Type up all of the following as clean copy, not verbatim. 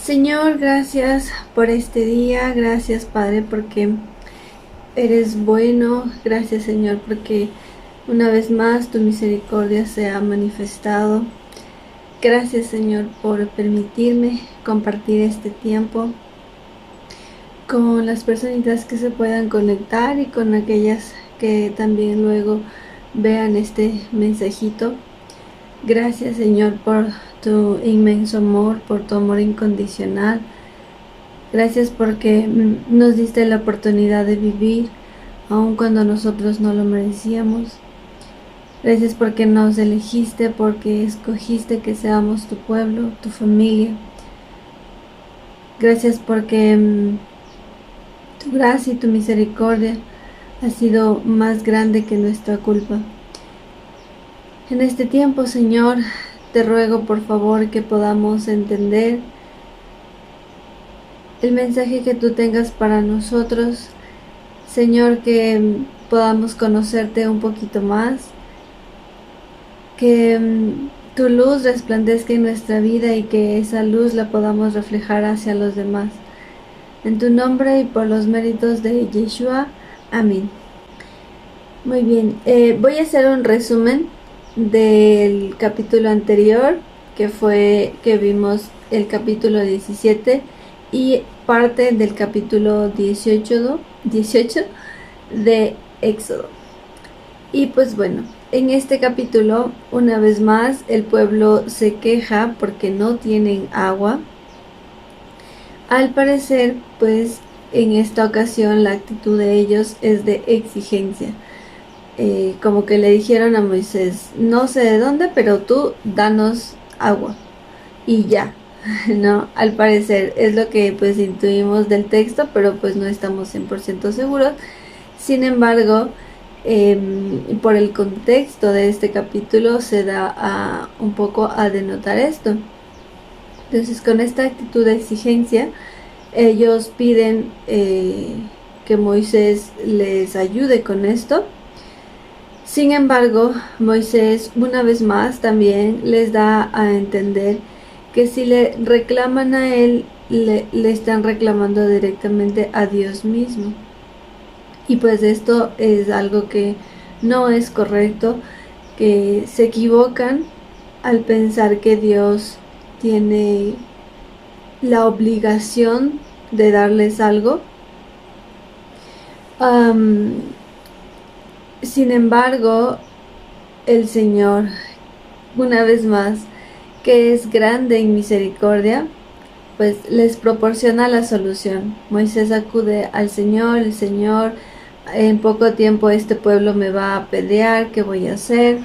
Señor, gracias por este día, gracias Padre porque eres bueno, gracias Señor porque una vez más tu misericordia se ha manifestado. Gracias Señor por permitirme compartir este tiempo con las personitas que se puedan conectar y con aquellas que también luego vean este mensajito. Gracias Señor por tu inmenso amor, por tu amor incondicional. Gracias porque nos diste la oportunidad de vivir, aun cuando nosotros no lo merecíamos. Gracias porque nos elegiste, porque escogiste que seamos tu pueblo, tu familia. Gracias porque tu gracia y tu misericordia ha sido más grande que nuestra culpa. En este tiempo, Señor, te ruego por favor que podamos entender el mensaje que tú tengas para nosotros. Señor, que podamos conocerte un poquito más, que tu luz resplandezca en nuestra vida y que esa luz la podamos reflejar hacia los demás. En tu nombre y por los méritos de Yeshua. Amén. Muy bien, voy a hacer un resumen del capítulo anterior, que vimos el capítulo 17 y parte del capítulo 18 de Éxodo. Y pues bueno, en este capítulo una vez más el pueblo se queja porque no tienen agua. Al parecer, pues en esta ocasión la actitud de ellos es de exigencia. Como que le dijeron a Moisés, no sé de dónde, pero tú danos agua y ya, ¿no? Al parecer es lo que pues intuimos del texto, pero pues no estamos 100% seguros. Sin embargo, por el contexto de este capítulo se da un poco a denotar esto. Entonces, con esta actitud de exigencia, ellos piden que Moisés les ayude con esto. Sin embargo, Moisés una vez más también les da a entender que si le reclaman a él, le están reclamando directamente a Dios mismo. Y pues esto es algo que no es correcto, que se equivocan al pensar que Dios tiene la obligación de darles algo. Sin embargo, el Señor, una vez más, que es grande en misericordia, pues les proporciona la solución. Moisés acude al Señor, el Señor, en poco tiempo este pueblo me va a apedrear, ¿qué voy a hacer?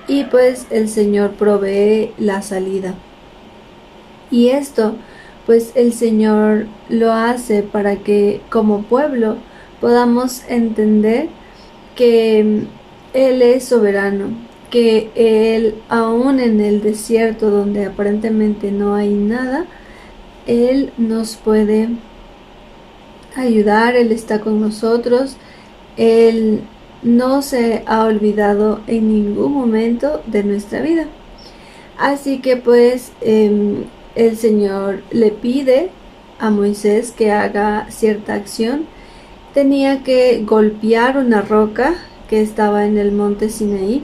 Y pues el Señor provee la salida. Y esto, pues el Señor lo hace para que como pueblo podamos entender que Él es soberano, que Él, aún en el desierto donde aparentemente no hay nada, Él nos puede ayudar, Él está con nosotros, Él no se ha olvidado en ningún momento de nuestra vida. Así que pues el Señor le pide a Moisés que haga cierta acción. Tenía que golpear una roca que estaba en el monte Sinaí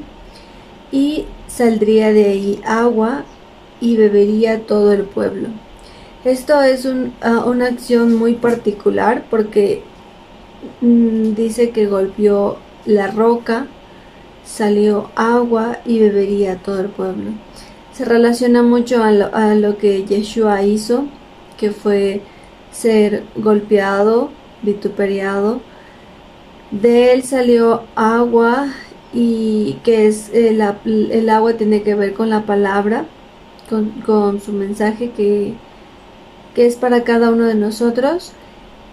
y saldría de ahí agua y bebería todo el pueblo. Esto es una acción muy particular porque dice que golpeó la roca, salió agua y bebería todo el pueblo. Se relaciona mucho a lo que Yeshua hizo, que fue ser golpeado, vituperiado. De él salió agua, y que es el agua tiene que ver con la palabra, con su mensaje que es para cada uno de nosotros,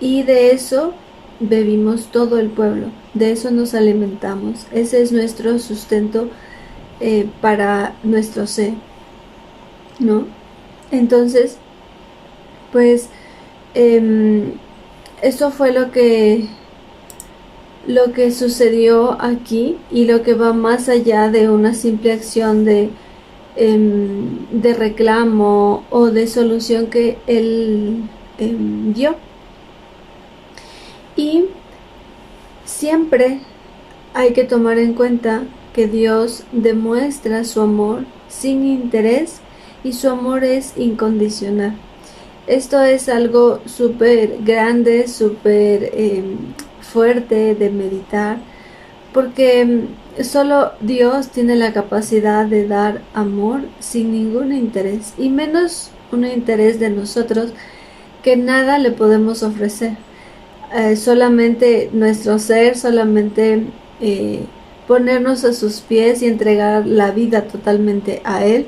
y de eso bebimos todo el pueblo, de eso nos alimentamos. Ese es nuestro sustento para nuestro ser, ¿no? Entonces, pues eso fue lo que sucedió aquí, y lo que va más allá de una simple acción de de reclamo o de solución que Él dio. Y siempre hay que tomar en cuenta que Dios demuestra su amor sin interés y su amor es incondicional. Esto es algo súper grande, súper fuerte de meditar, porque solo Dios tiene la capacidad de dar amor sin ningún interés, y menos un interés de nosotros, que nada le podemos ofrecer. Solamente nuestro ser, solamente ponernos a sus pies y entregar la vida totalmente a Él.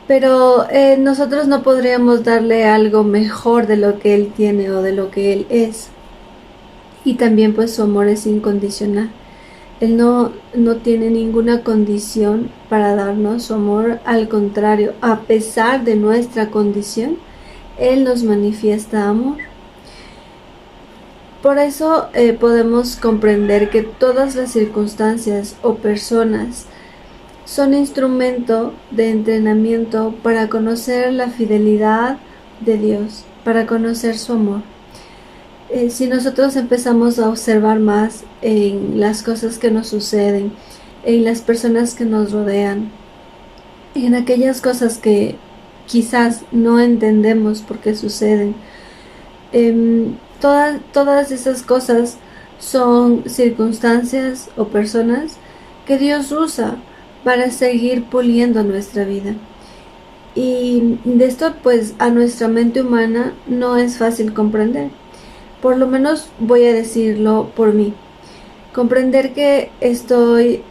Pero nosotros no podríamos darle algo mejor de lo que Él tiene o de lo que Él es. Y también pues su amor es incondicional. Él no tiene ninguna condición para darnos su amor. Al contrario, a pesar de nuestra condición, Él nos manifiesta amor. Por eso podemos comprender que todas las circunstancias o personas son instrumento de entrenamiento para conocer la fidelidad de Dios, para conocer su amor. Si nosotros empezamos a observar más en las cosas que nos suceden, en las personas que nos rodean, en aquellas cosas que quizás no entendemos por qué suceden, todas esas cosas son circunstancias o personas que Dios usa para seguir puliendo nuestra vida. Y de esto pues a nuestra mente humana no es fácil comprender. Por lo menos voy a decirlo por mí. Comprender que estoy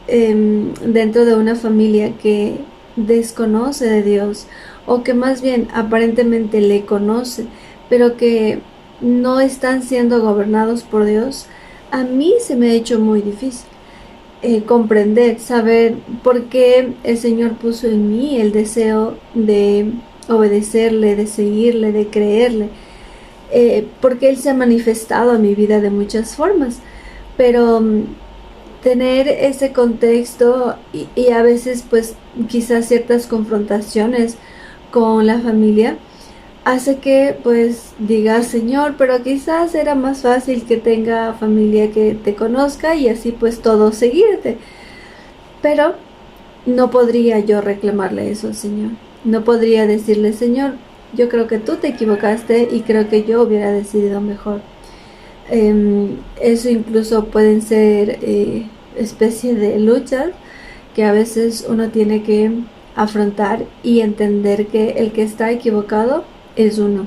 dentro de una familia que desconoce de Dios, o que más bien aparentemente le conoce, pero que no están siendo gobernados por Dios, a mí se me ha hecho muy difícil. Comprender, saber por qué el Señor puso en mí el deseo de obedecerle, de seguirle, de creerle, porque Él se ha manifestado a mi vida de muchas formas, pero tener ese contexto y a veces pues quizás ciertas confrontaciones con la familia hace que pues digas, Señor, pero quizás era más fácil que tenga familia que te conozca y así pues todo seguirte. Pero no podría yo reclamarle eso al Señor. No podría decirle, Señor, yo creo que tú te equivocaste y creo que yo hubiera decidido mejor. Eso incluso pueden ser especie de luchas que a veces uno tiene que afrontar y entender que el que está equivocado es uno.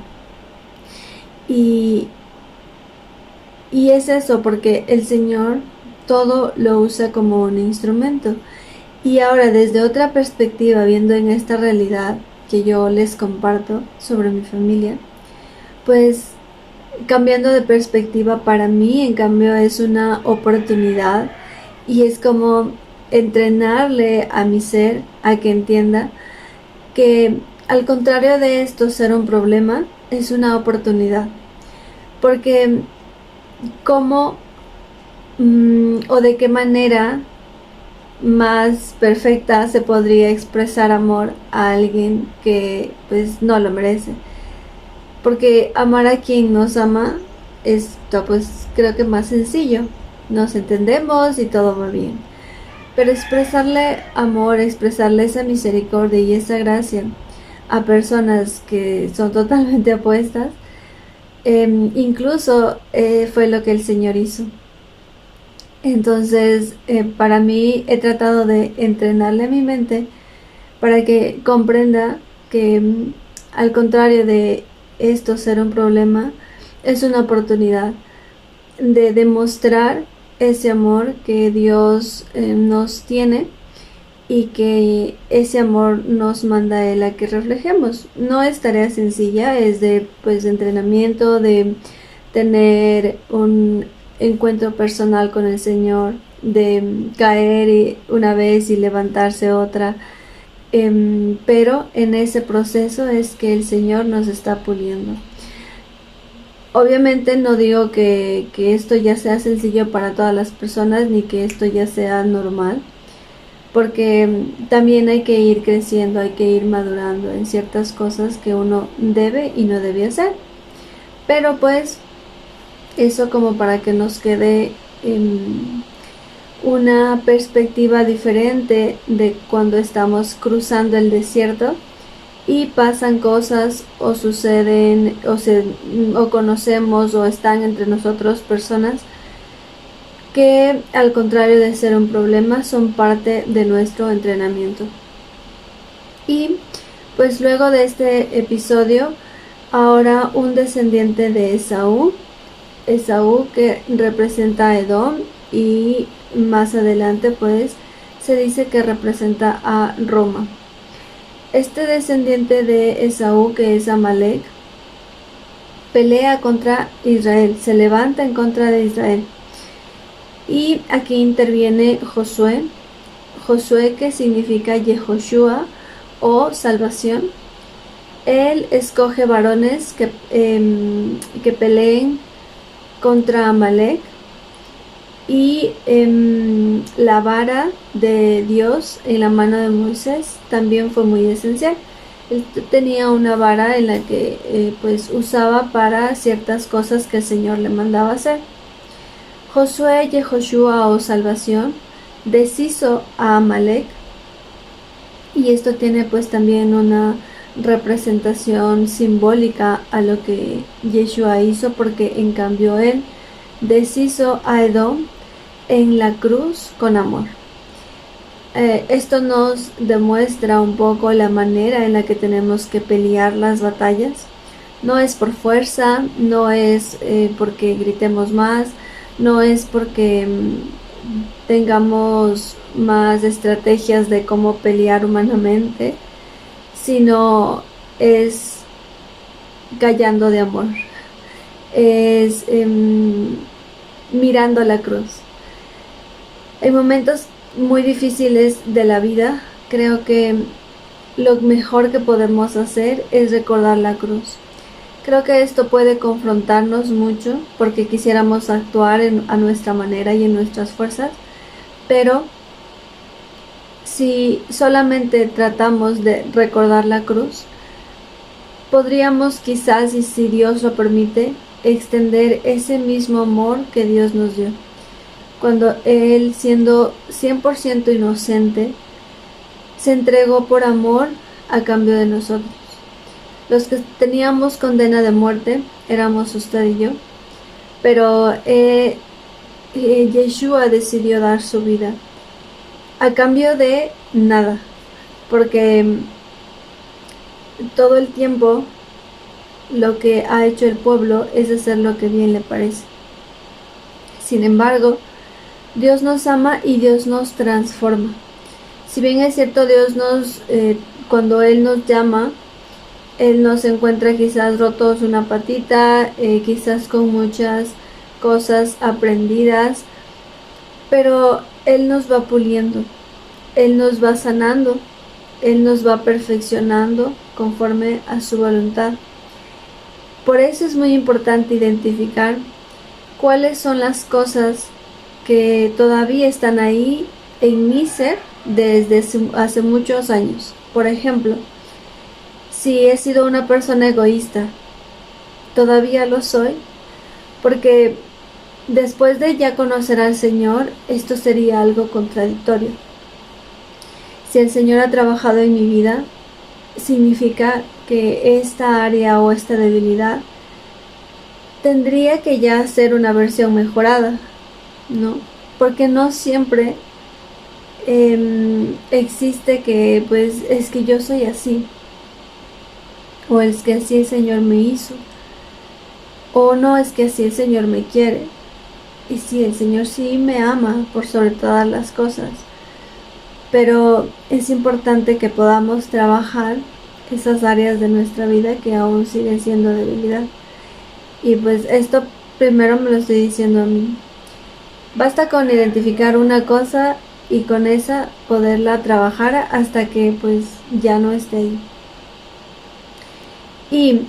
Y es eso, porque el Señor todo lo usa como un instrumento. Y ahora, desde otra perspectiva, viendo en esta realidad que yo les comparto sobre mi familia, pues cambiando de perspectiva, para mí en cambio es una oportunidad, y es como entrenarle a mi ser a que entienda que al contrario de esto ser un problema, es una oportunidad. Porque cómo o de qué manera más perfecta se podría expresar amor a alguien que pues no lo merece. Porque amar a quien nos ama es pues creo que más sencillo. Nos entendemos y todo va bien. Pero expresarle amor, expresarle esa misericordia y esa gracia a personas que son totalmente opuestas, incluso fue lo que el Señor hizo. Entonces, para mí he tratado de entrenarle a mi mente para que comprenda que al contrario de esto ser un problema, es una oportunidad de demostrar ese amor que Dios nos tiene, y que ese amor nos manda a Él a que reflejemos. No es tarea sencilla, es de pues entrenamiento, de tener un encuentro personal con el Señor, de caer una vez y levantarse otra, pero en ese proceso es que el Señor nos está puliendo. Obviamente no digo que esto ya sea sencillo para todas las personas, ni que esto ya sea normal, porque también hay que ir creciendo, hay que ir madurando en ciertas cosas que uno debe y no debe hacer. Pero pues eso como para que nos quede una perspectiva diferente de cuando estamos cruzando el desierto y pasan cosas o suceden o conocemos o están entre nosotros personas que, al contrario de ser un problema, son parte de nuestro entrenamiento. Y pues luego de este episodio, ahora un descendiente de Esaú que representa a Edom, y más adelante pues se dice que representa a Roma. Este descendiente de Esaú, que es Amalek, pelea contra Israel, se levanta en contra de Israel. Y aquí interviene Josué, que significa Yehoshua o salvación. Él escoge varones que peleen contra Amalek, y la vara de Dios en la mano de Moisés también fue muy esencial. Él tenía una vara en la que pues usaba para ciertas cosas que el Señor le mandaba hacer. Josué, Yehoshua o salvación, deshizo a Amalek, y esto tiene pues también una representación simbólica a lo que Yeshua hizo, porque en cambio él deshizo a Edom en la cruz con amor. Esto nos demuestra un poco la manera en la que tenemos que pelear las batallas. No es por fuerza, no es porque gritemos más, no es porque tengamos más estrategias de cómo pelear humanamente, sino es callando de amor, es mirando la cruz. En momentos muy difíciles de la vida, creo que lo mejor que podemos hacer es recordar la cruz. Creo que esto puede confrontarnos mucho porque quisiéramos actuar a nuestra manera y en nuestras fuerzas, pero si solamente tratamos de recordar la cruz, podríamos quizás, y si Dios lo permite, extender ese mismo amor que Dios nos dio. Cuando Él, siendo 100% inocente, se entregó por amor a cambio de nosotros. Los que teníamos condena de muerte éramos usted y yo, pero Yeshua decidió dar su vida a cambio de nada, porque todo el tiempo lo que ha hecho el pueblo es hacer lo que bien le parece. Sin embargo, Dios nos ama y Dios nos transforma. Si bien es cierto, Dios cuando Él nos llama, Él nos encuentra quizás rotos una patita, quizás con muchas cosas aprendidas, pero Él nos va puliendo, Él nos va sanando, Él nos va perfeccionando conforme a su voluntad. Por eso es muy importante identificar cuáles son las cosas que todavía están ahí en mi ser desde hace muchos años. Por ejemplo, si he sido una persona egoísta, todavía lo soy, porque después de ya conocer al Señor, esto sería algo contradictorio. Si el Señor ha trabajado en mi vida, significa que esta área o esta debilidad tendría que ya ser una versión mejorada, ¿no? Porque no siempre existe que pues es que yo soy así, o es que así el Señor me hizo, o no, es que así el Señor me quiere. Y sí, el Señor sí me ama por sobre todas las cosas, pero es importante que podamos trabajar esas áreas de nuestra vida que aún siguen siendo debilidad. Y pues esto primero me lo estoy diciendo a mí. Basta con identificar una cosa y con esa poderla trabajar hasta que pues ya no esté ahí. Y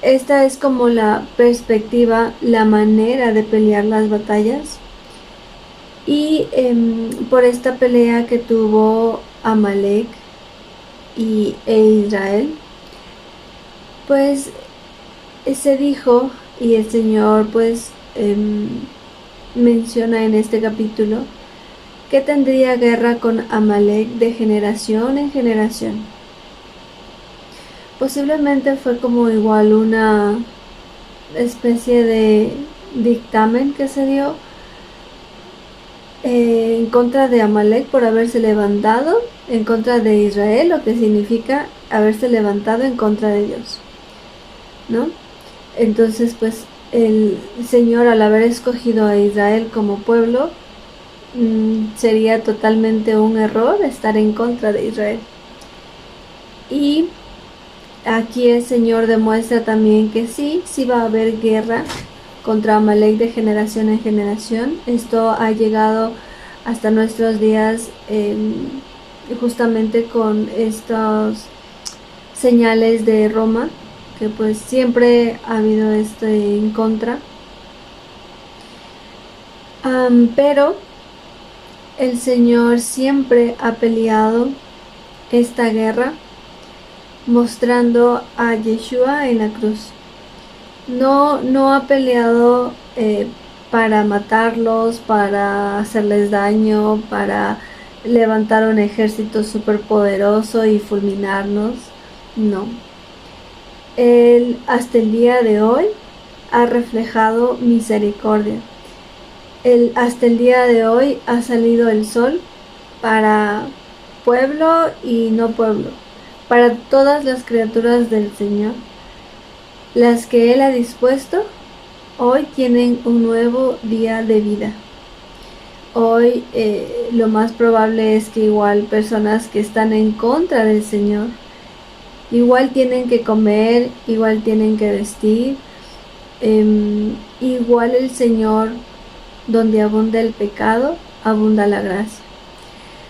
esta es como la perspectiva, la manera de pelear las batallas. Y por esta pelea que tuvo Amalek e Israel, pues se dijo, y el Señor pues menciona en este capítulo, que tendría guerra con Amalek de generación en generación. Posiblemente fue como igual una especie de dictamen que se dio en contra de Amalek por haberse levantado en contra de Israel, lo que significa haberse levantado en contra de Dios, ¿no? Entonces, pues el Señor, al haber escogido a Israel como pueblo, sería totalmente un error estar en contra de Israel. Y aquí el Señor demuestra también que sí va a haber guerra contra Amalek de generación en generación. Esto ha llegado hasta nuestros días justamente con estas señales de Roma, que pues siempre ha habido esto en contra. Pero el Señor siempre ha peleado esta guerra mostrando a Yeshua en la cruz. No ha peleado para matarlos, para hacerles daño, para levantar un ejército superpoderoso y fulminarnos. No. Él hasta el día de hoy ha reflejado misericordia. Hasta el día de hoy ha salido el sol para pueblo y no pueblo, para todas las criaturas del Señor. Las que Él ha dispuesto hoy tienen un nuevo día de vida. Hoy lo más probable es que igual personas que están en contra del Señor, igual tienen que comer, igual tienen que vestir, igual el Señor, donde abunda el pecado, abunda la gracia.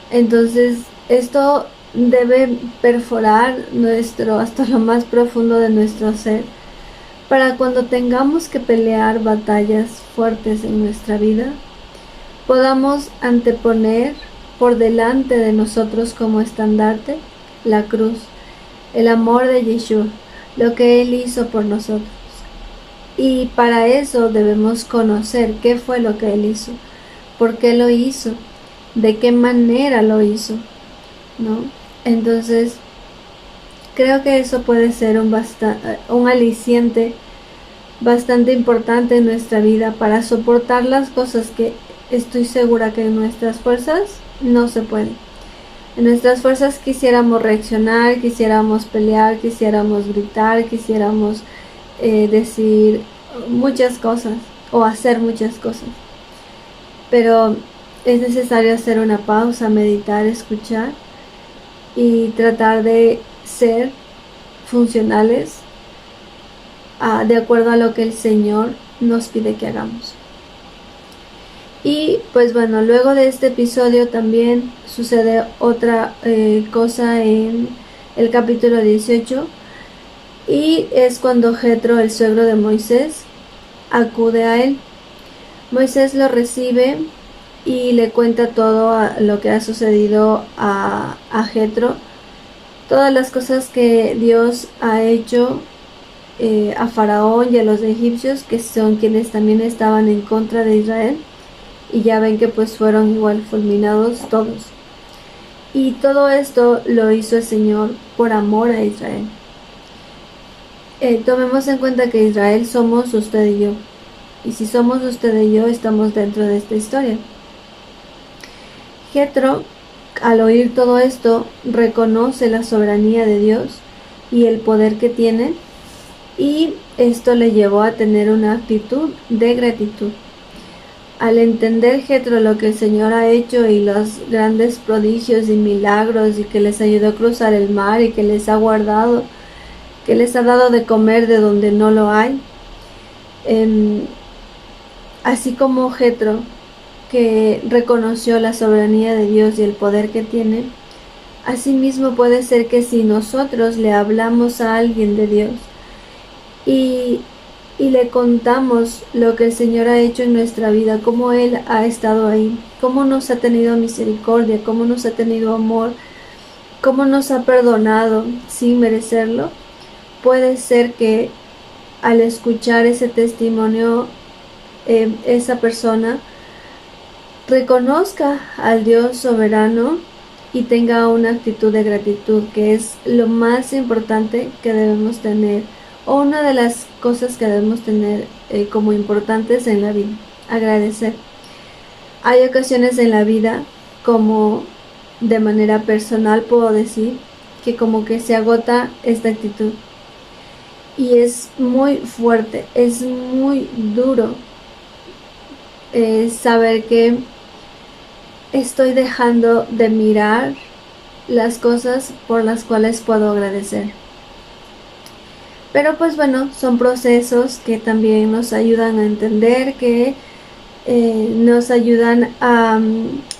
Entonces esto debe perforar hasta lo más profundo de nuestro ser, para cuando tengamos que pelear batallas fuertes en nuestra vida, podamos anteponer por delante de nosotros como estandarte la cruz, el amor de Yeshua, lo que Él hizo por nosotros. Y para eso debemos conocer qué fue lo que Él hizo, por qué lo hizo, de qué manera lo hizo, ¿no? Entonces, creo que eso puede ser un aliciente bastante importante en nuestra vida para soportar las cosas que estoy segura que en nuestras fuerzas no se puede. En nuestras fuerzas quisiéramos reaccionar, quisiéramos pelear, quisiéramos gritar, quisiéramos decir muchas cosas o hacer muchas cosas. Pero es necesario hacer una pausa, meditar, escuchar y tratar de ser funcionales de acuerdo a lo que el Señor nos pide que hagamos. Y pues bueno, luego de este episodio también sucede otra cosa en el capítulo 18, y es cuando Jetro, el suegro de Moisés, acude a él. Moisés lo recibe y le cuenta todo lo que ha sucedido a Jetro, todas las cosas que Dios ha hecho a Faraón y a los egipcios, que son quienes también estaban en contra de Israel, y ya ven que pues fueron igual fulminados todos. Y todo esto lo hizo el Señor por amor a Israel. Tomemos en cuenta que Israel somos usted y yo, y si somos usted y yo, estamos dentro de esta historia. Jetro, al oír todo esto, reconoce la soberanía de Dios y el poder que tiene, y esto le llevó a tener una actitud de gratitud. Al entender Jetro lo que el Señor ha hecho y los grandes prodigios y milagros, y que les ayudó a cruzar el mar y que les ha guardado, que les ha dado de comer de donde no lo hay, así como Jetro, que reconoció la soberanía de Dios y el poder que tiene, asimismo puede ser que si nosotros le hablamos a alguien de Dios y y le contamos lo que el Señor ha hecho en nuestra vida, cómo Él ha estado ahí, cómo nos ha tenido misericordia, cómo nos ha tenido amor, cómo nos ha perdonado sin merecerlo, puede ser que al escuchar ese testimonio, esa persona reconozca al Dios soberano y tenga una actitud de gratitud, que es lo más importante que debemos tener, o una de las cosas que debemos tener como importantes en la vida, agradecer. Hay ocasiones en la vida, como de manera personal puedo decir, que como que se agota esta actitud. Y es muy fuerte, es muy duro saber que estoy dejando de mirar las cosas por las cuales puedo agradecer. Pero pues bueno, son procesos que también nos ayudan a entender, que nos ayudan a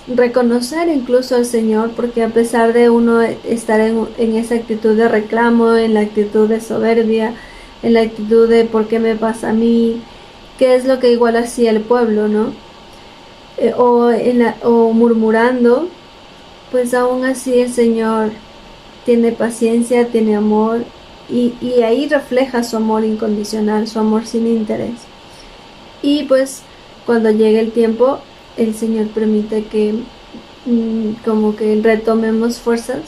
reconocer incluso al Señor, porque a pesar de uno estar en esa actitud de reclamo, en la actitud de soberbia, en la actitud de ¿por qué me pasa a mí? Que es lo que igual hacía el pueblo, ¿no? O murmurando, pues aún así el Señor tiene paciencia, tiene amor, y ahí refleja su amor incondicional, su amor sin interés. Y pues cuando llegue el tiempo, el Señor permite que como que retomemos fuerzas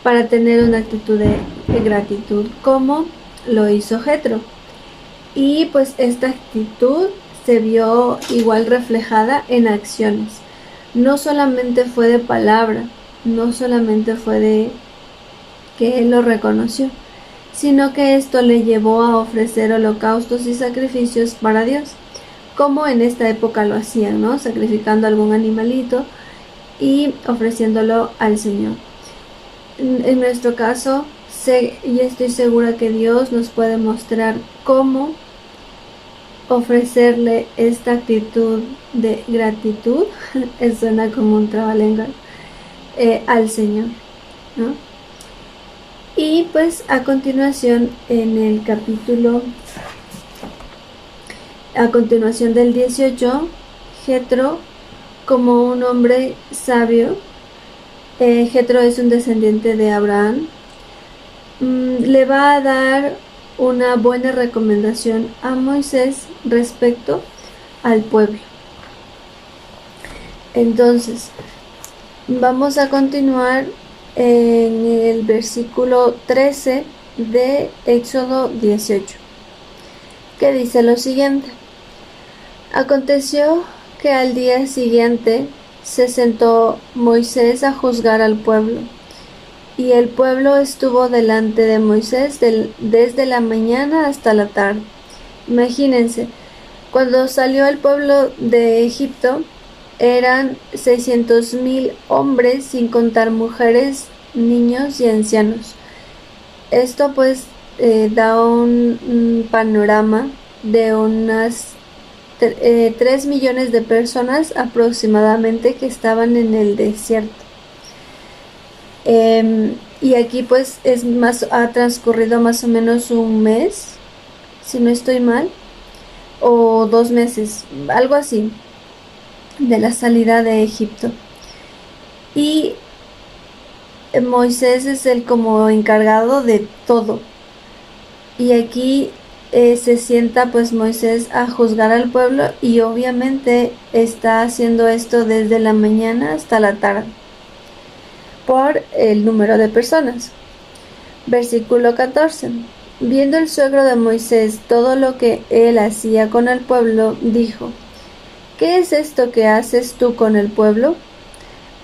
para tener una actitud de gratitud, como lo hizo Jetro. Y pues esta actitud se vio igual reflejada en acciones. No solamente fue de palabra, no solamente fue de que él lo reconoció, sino que esto le llevó a ofrecer holocaustos y sacrificios para Dios, como en esta época lo hacían, ¿no? Sacrificando algún animalito y ofreciéndolo al Señor. En nuestro caso, sé y estoy segura que Dios nos puede mostrar cómo ofrecerle esta actitud de gratitud, suena como un trabalengua, al Señor, ¿no? Y pues a continuación, en el capítulo, a continuación del 18, Jetro, como un hombre sabio, Jetro es un descendiente de Abraham, le va a dar una buena recomendación a Moisés respecto al pueblo. Entonces, vamos a continuar en el versículo 13 de Éxodo 18, que dice lo siguiente: Aconteció que al día siguiente se sentó Moisés a juzgar al pueblo, y el pueblo estuvo delante de Moisés desde la mañana hasta la tarde. Imagínense, cuando salió el pueblo de Egipto, eran 600,000 hombres, sin contar mujeres, niños y ancianos. Esto pues da un panorama de unas 3 millones de personas aproximadamente que estaban en el desierto. Y aquí pues ha transcurrido más o menos un mes, si no estoy mal, o 2 meses, algo así, de la salida de Egipto. Y Moisés es el como encargado de todo. Y aquí se sienta pues Moisés a juzgar al pueblo, y obviamente está haciendo esto desde la mañana hasta la tarde, por el número de personas. Versículo 14. Viendo el suegro de Moisés todo lo que él hacía con el pueblo, dijo: ¿Qué es esto que haces tú con el pueblo?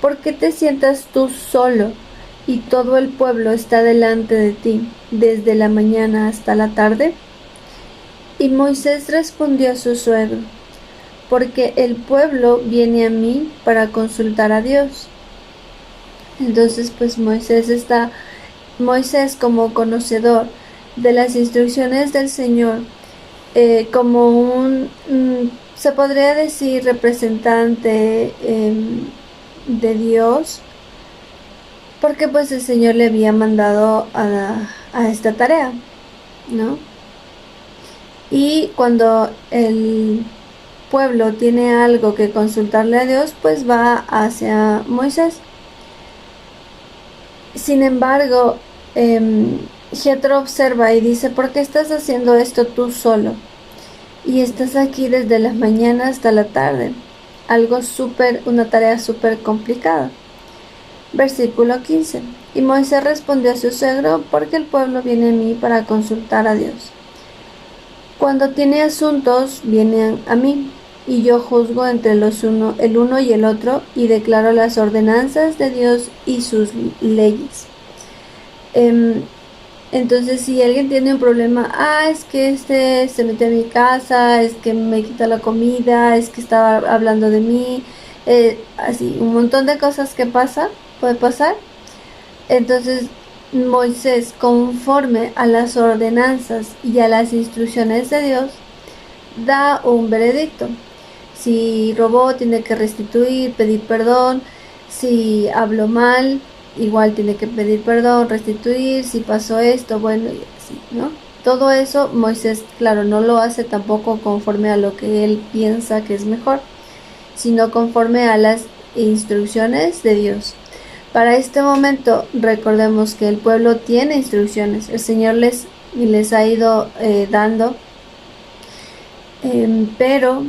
¿Por qué te sientas tú solo y todo el pueblo está delante de ti desde la mañana hasta la tarde? Y Moisés respondió a su suegro: porque el pueblo viene a mí para consultar a Dios. Entonces pues Moisés, como conocedor de las instrucciones del Señor, como se podría decir, representante de Dios, porque pues el Señor le había mandado a esta tarea, ¿no? Y cuando el pueblo tiene algo que consultarle a Dios, pues va hacia Moisés. Sin embargo, Jetro observa y dice: ¿por qué estás haciendo esto tú solo? Y estás aquí desde la mañana hasta la tarde. Una tarea súper complicada. Versículo 15. Y Moisés respondió a su suegro: porque el pueblo viene a mí para consultar a Dios. Cuando tiene asuntos, vienen a mí, y yo juzgo entre el uno y el otro, y declaro las ordenanzas de Dios y sus leyes. Entonces, si alguien tiene un problema, es que se metió a mi casa, es que me quitó la comida, es que estaba hablando de mí, así, un montón de cosas que puede pasar. Entonces, Moisés, conforme a las ordenanzas y a las instrucciones de Dios, da un veredicto. Si robó, tiene que restituir, pedir perdón. Si habló mal, igual tiene que pedir perdón, restituir. Si pasó esto, bueno, y así, ¿no? Todo eso Moisés, claro, no lo hace tampoco conforme a lo que él piensa que es mejor, sino conforme a las instrucciones de Dios. Para este momento, recordemos que el pueblo tiene instrucciones. El Señor les ha ido dando, pero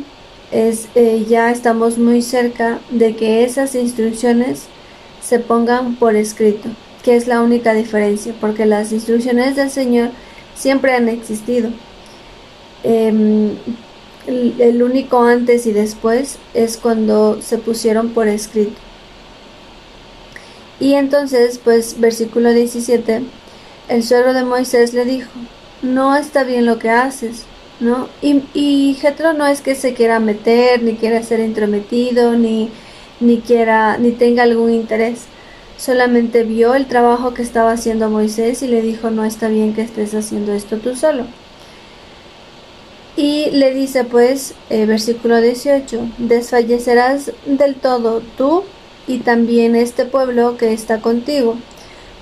ya estamos muy cerca de que esas instrucciones se pongan por escrito, que es la única diferencia, porque las instrucciones del Señor siempre han existido. El único antes y después es cuando se pusieron por escrito. Y entonces, pues, versículo 17, el suegro de Moisés le dijo: no está bien lo que haces, ¿no? Y Jetro no es que se quiera meter, ni quiera ser intrometido, ni tenga algún interés. Solamente vio el trabajo que estaba haciendo Moisés y le dijo: no está bien que estés haciendo esto tú solo. Y le dice, pues, versículo 18, desfallecerás del todo tú y también este pueblo que está contigo,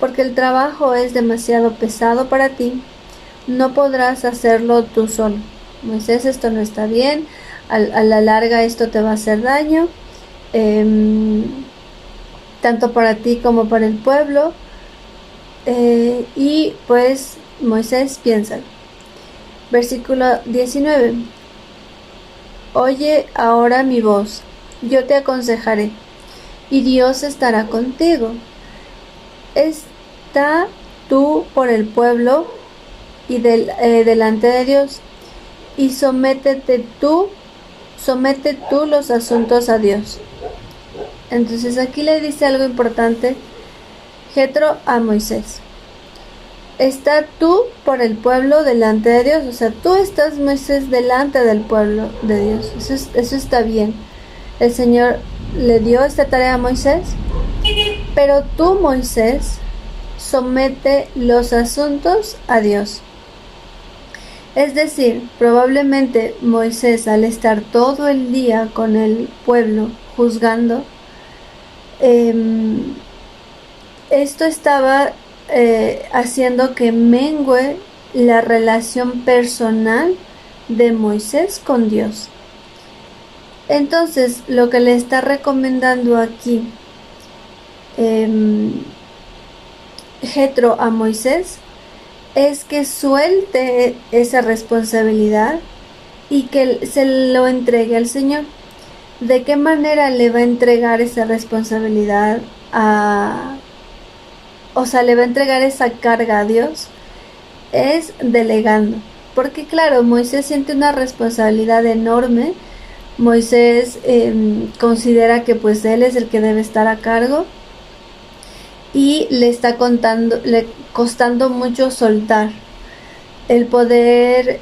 porque el trabajo es demasiado pesado para ti, no podrás hacerlo tú solo. Moisés, esto no está bien, a la larga esto te va a hacer daño, tanto para ti como para el pueblo. Y pues Moisés piensa. Versículo 19, oye ahora mi voz, yo te aconsejaré, y Dios estará contigo. Está tú por el pueblo y delante de Dios, y somete tú los asuntos a Dios. Entonces aquí le dice algo importante Jetro a Moisés: está tú por el pueblo delante de Dios. O sea, tú estás, Moisés, delante del pueblo de Dios. Eso está bien. El Señor le dio esta tarea a Moisés, pero tú, Moisés, somete los asuntos a Dios. Es decir, probablemente Moisés, al estar todo el día con el pueblo juzgando, esto estaba haciendo que mengue la relación personal de Moisés con Dios. Entonces, lo que le está recomendando aquí Jetro a Moisés es que suelte esa responsabilidad y que se lo entregue al Señor. ¿De qué manera le va a entregar esa responsabilidad le va a entregar esa carga a Dios? Es delegando. Porque claro, Moisés siente una responsabilidad enorme. Moisés considera que pues él es el que debe estar a cargo. Y le está costando mucho soltar. El poder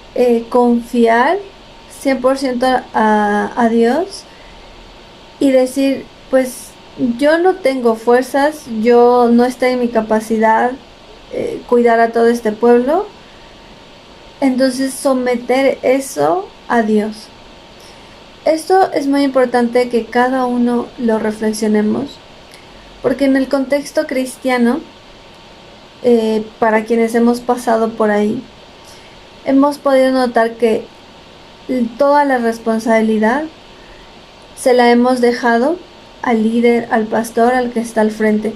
confiar 100% a Dios. Y decir, pues yo no tengo fuerzas, yo no está en mi capacidad cuidar a todo este pueblo. Entonces someter eso a Dios. Esto es muy importante que cada uno lo reflexionemos, porque en el contexto cristiano, para quienes hemos pasado por ahí, hemos podido notar que toda la responsabilidad se la hemos dejado al líder, al pastor, al que está al frente.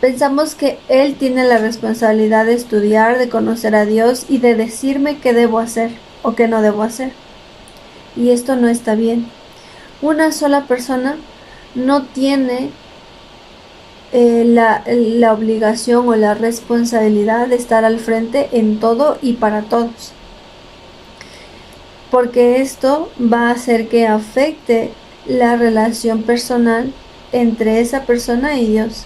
Pensamos que él tiene la responsabilidad de estudiar, de conocer a Dios y de decirme qué debo hacer o qué no debo hacer. Y esto no está bien. Una sola persona no tiene la obligación o la responsabilidad de estar al frente en todo y para todos, porque esto va a hacer que afecte la relación personal entre esa persona y Dios.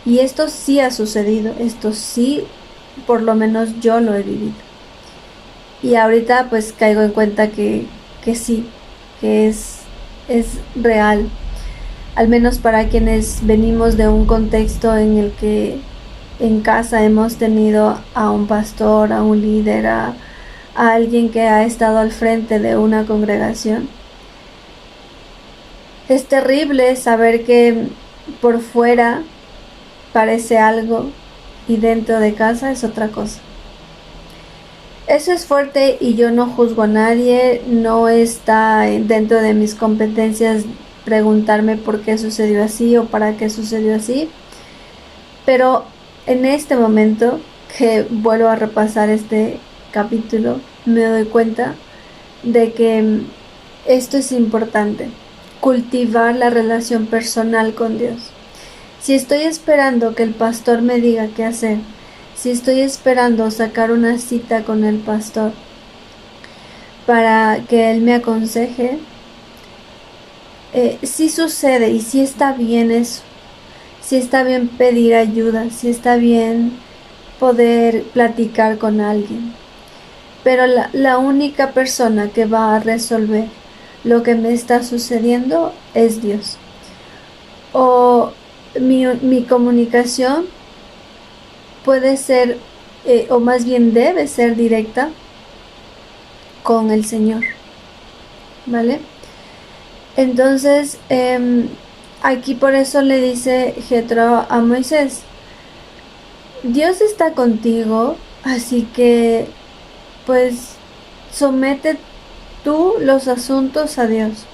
Y esto sí ha sucedido, esto sí, por lo menos yo lo he vivido. Y ahorita pues caigo en cuenta que sí, que es real. Al menos para quienes venimos de un contexto en el que en casa hemos tenido a un pastor, a un líder, a alguien que ha estado al frente de una congregación. Es terrible saber que por fuera parece algo y dentro de casa es otra cosa. Eso es fuerte y yo no juzgo a nadie, no está dentro de mis competencias preguntarme por qué sucedió así o para qué sucedió así, pero en este momento que vuelvo a repasar este capítulo, me doy cuenta de que esto es importante, cultivar la relación personal con Dios. Si estoy esperando que el pastor me diga qué hacer, si estoy esperando sacar una cita con el pastor para que él me aconseje, sí sucede y sí está bien eso, sí está bien pedir ayuda, sí está bien poder platicar con alguien, pero la única persona que va a resolver lo que me está sucediendo es Dios. O mi comunicación puede ser, o más bien debe ser directa con el Señor, ¿vale? Entonces, aquí por eso le dice Jetro a Moisés, Dios está contigo, así que pues somete tú los asuntos a Dios.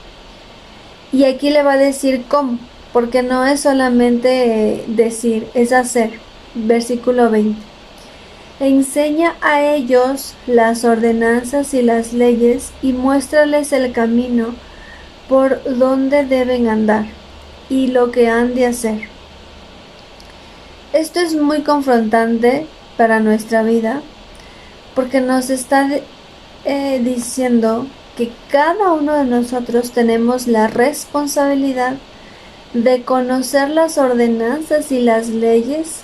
Y aquí le va a decir cómo, porque no es solamente decir, es hacer. Versículo 20. Enseña a ellos las ordenanzas y las leyes y muéstrales el camino por donde deben andar y lo que han de hacer. Esto es muy confrontante para nuestra vida porque nos está diciendo que cada uno de nosotros tenemos la responsabilidad de conocer las ordenanzas y las leyes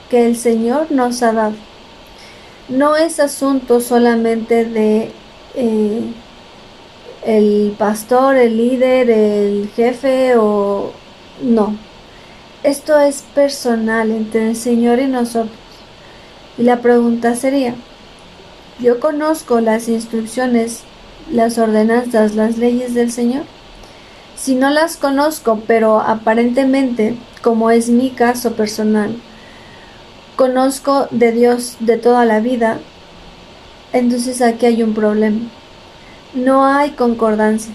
que el Señor nos ha dado. No es asunto solamente de el pastor, el líder, el jefe o no. Esto es personal entre el Señor y nosotros. Y la pregunta sería, ¿yo conozco las instrucciones, las ordenanzas, las leyes del Señor? Si no las conozco, pero aparentemente, como es mi caso personal, conozco de Dios de toda la vida, entonces aquí hay un problema. No hay concordancia.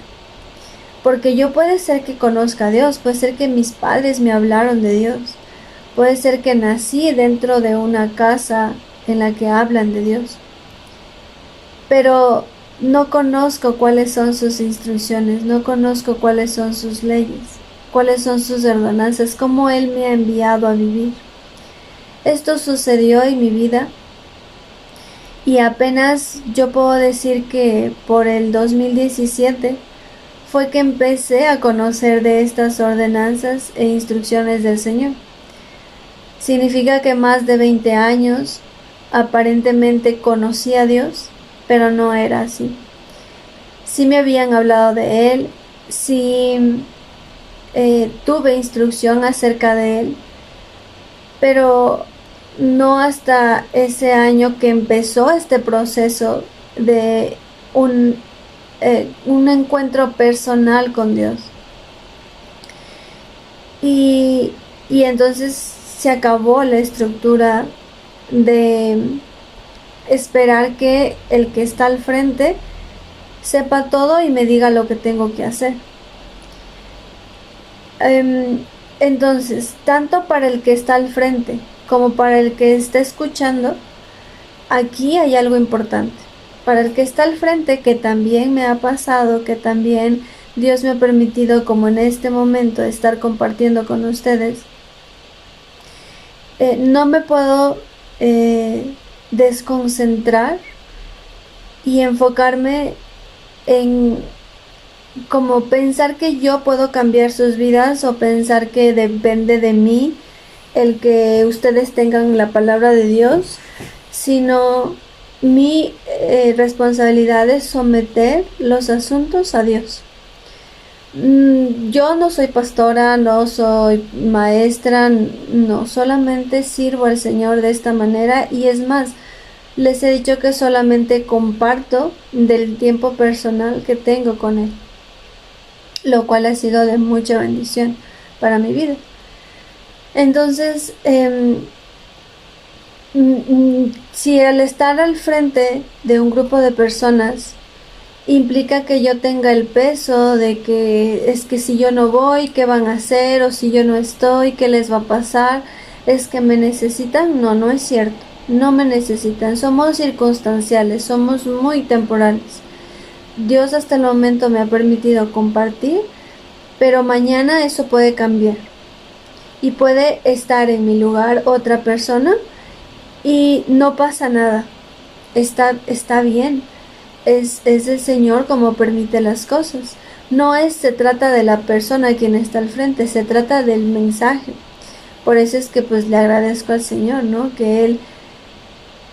Porque yo puede ser que conozca a Dios, puede ser que mis padres me hablaron de Dios, puede ser que nací dentro de una casa en la que hablan de Dios, pero no conozco cuáles son sus instrucciones, no conozco cuáles son sus leyes, cuáles son sus ordenanzas, cómo Él me ha enviado a vivir. Esto sucedió en mi vida y apenas yo puedo decir que por el 2017 fue que empecé a conocer de estas ordenanzas e instrucciones del Señor. Significa que más de 20 años aparentemente conocí a Dios, pero no era así. Sí me habían hablado de Él, sí tuve instrucción acerca de Él, pero no hasta ese año que empezó este proceso de un encuentro personal con Dios. Y entonces se acabó la estructura de esperar que el que está al frente sepa todo y me diga lo que tengo que hacer. Entonces, tanto para el que está al frente como para el que está escuchando, aquí hay algo importante. Para el que está al frente, que también me ha pasado, que también Dios me ha permitido, como en este momento, estar compartiendo con ustedes, no me puedo desconcentrar y enfocarme en como pensar que yo puedo cambiar sus vidas o pensar que depende de mí el que ustedes tengan la palabra de Dios, sino mi responsabilidad es someter los asuntos a Dios. Yo no soy pastora, no soy maestra, no, solamente sirvo al Señor de esta manera, y es más, les he dicho que solamente comparto del tiempo personal que tengo con Él, lo cual ha sido de mucha bendición para mi vida. Entonces, si al estar al frente de un grupo de personas implica que yo tenga el peso de que es que si yo no voy, ¿qué van a hacer? O si yo no estoy, ¿qué les va a pasar? ¿Es que me necesitan? No, no es cierto. No me necesitan. Somos circunstanciales, somos muy temporales. Dios hasta el momento me ha permitido compartir, pero mañana eso puede cambiar. Y puede estar en mi lugar otra persona y no pasa nada. Está bien. Es el Señor como permite las cosas. Se trata de la persona quien está al frente, se trata del mensaje. Por eso es que pues le agradezco al Señor, ¿no? Que Él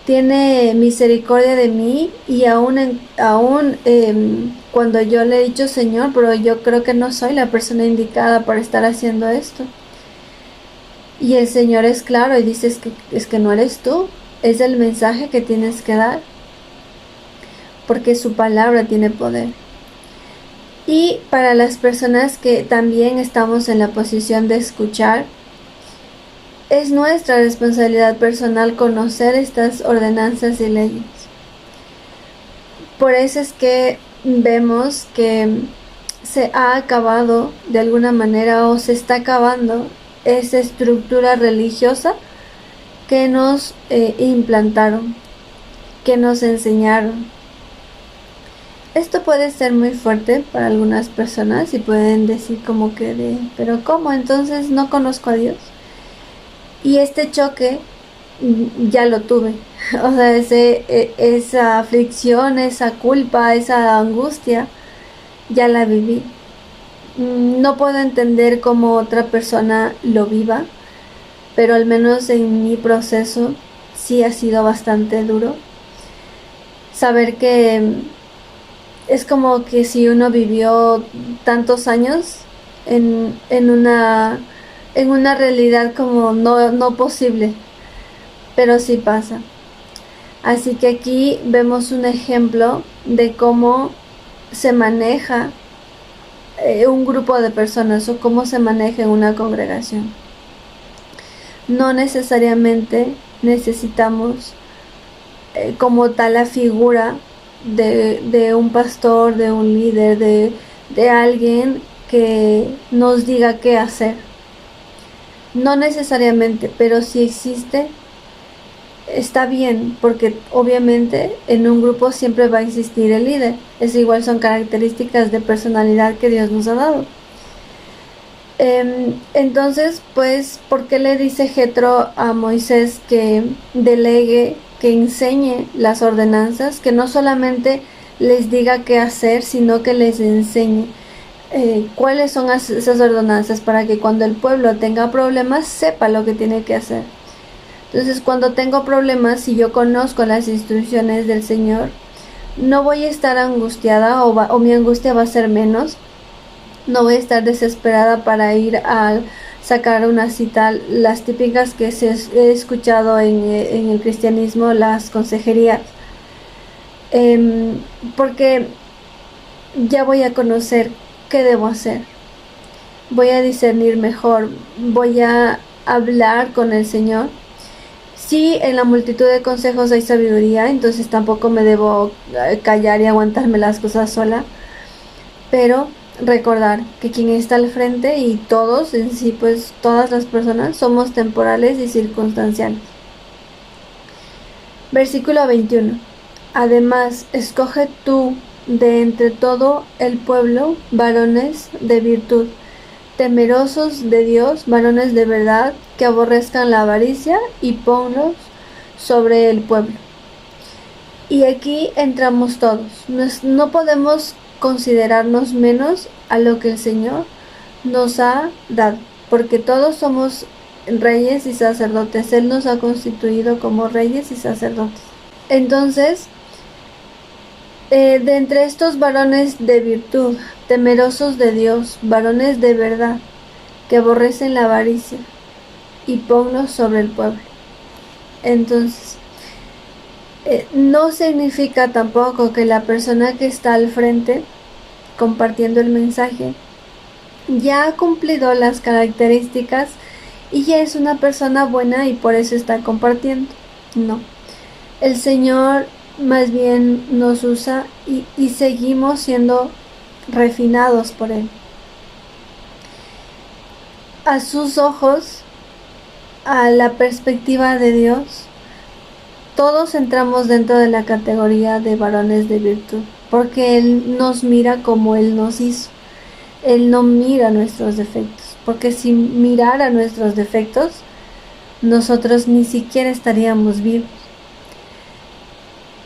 tiene misericordia de mí, y aún cuando yo le he dicho, Señor, pero yo creo que no soy la persona indicada para estar haciendo esto. Y el Señor es claro y dice, es que no eres tú, es el mensaje que tienes que dar, porque su palabra tiene poder. Y para las personas que también estamos en la posición de escuchar, es nuestra responsabilidad personal conocer estas ordenanzas y leyes. Por eso es que vemos que se ha acabado de alguna manera, o se está acabando, esa estructura religiosa que nos implantaron, que nos enseñaron. Esto puede ser muy fuerte para algunas personas y pueden decir como que pero ¿cómo? Entonces no conozco a Dios. Y este choque ya lo tuve. O sea, esa aflicción, esa culpa, esa angustia, ya la viví. No puedo entender cómo otra persona lo viva, pero al menos en mi proceso sí ha sido bastante duro. Saber que es como que si uno vivió tantos años en una realidad como no posible, pero sí pasa. Así que aquí vemos un ejemplo de cómo se maneja un grupo de personas, o cómo se maneja en una congregación. No necesariamente necesitamos como tal la figura de un pastor, de un líder, de alguien que nos diga qué hacer. No necesariamente, pero si existe, está bien, porque obviamente en un grupo siempre va a existir el líder. Es igual, son características de personalidad que Dios nos ha dado. Entonces, pues, ¿por qué le dice Jetro a Moisés que delegue, que enseñe las ordenanzas? Que no solamente les diga qué hacer, sino que les enseñe cuáles son esas ordenanzas, para que cuando el pueblo tenga problemas sepa lo que tiene que hacer. Entonces, cuando tengo problemas, si yo conozco las instrucciones del Señor, no voy a estar angustiada, o mi angustia va a ser menos. No voy a estar desesperada para ir a sacar una cita, las típicas que he escuchado en el cristianismo, las consejerías, porque ya voy a conocer qué debo hacer, voy a discernir mejor, voy a hablar con el Señor. Sí, en la multitud de consejos hay sabiduría, entonces tampoco me debo callar y aguantarme las cosas sola, pero recordar que quien está al frente y todos en sí, pues todas las personas somos temporales y circunstanciales. Versículo 21. Además, escoge tú de entre todo el pueblo varones de virtud, temerosos de Dios, varones de verdad, que aborrezcan la avaricia, y ponlos sobre el pueblo. Y aquí entramos todos. No podemos considerarnos menos a lo que el Señor nos ha dado, porque todos somos reyes y sacerdotes. Él nos ha constituido como reyes y sacerdotes. Entonces, de entre estos varones de virtud, temerosos de Dios, varones de verdad, que aborrecen la avaricia, y ponlos sobre el pueblo. Entonces, no significa tampoco que la persona que está al frente compartiendo el mensaje ya ha cumplido las características y ya es una persona buena y por eso está compartiendo. No, el Señor más bien nos usa y seguimos siendo refinados por Él. A sus ojos, a la perspectiva de Dios, todos entramos dentro de la categoría de varones de virtud, porque Él nos mira como Él nos hizo. Él no mira nuestros defectos, porque si mirara nuestros defectos, nosotros ni siquiera estaríamos vivos.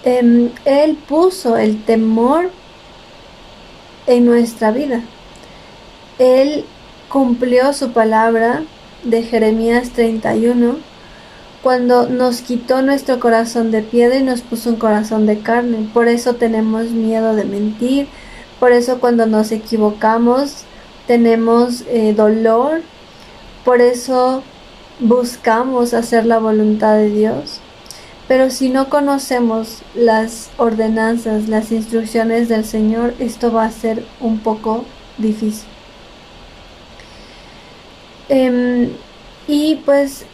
Él puso el temor en nuestra vida. Él cumplió su palabra de Jeremías 31, cuando nos quitó nuestro corazón de piedra y nos puso un corazón de carne. Por eso tenemos miedo de mentir, por eso cuando nos equivocamos tenemos dolor, por eso buscamos hacer la voluntad de Dios. Pero si no conocemos las ordenanzas, las instrucciones del Señor, esto va a ser un poco difícil. Y pues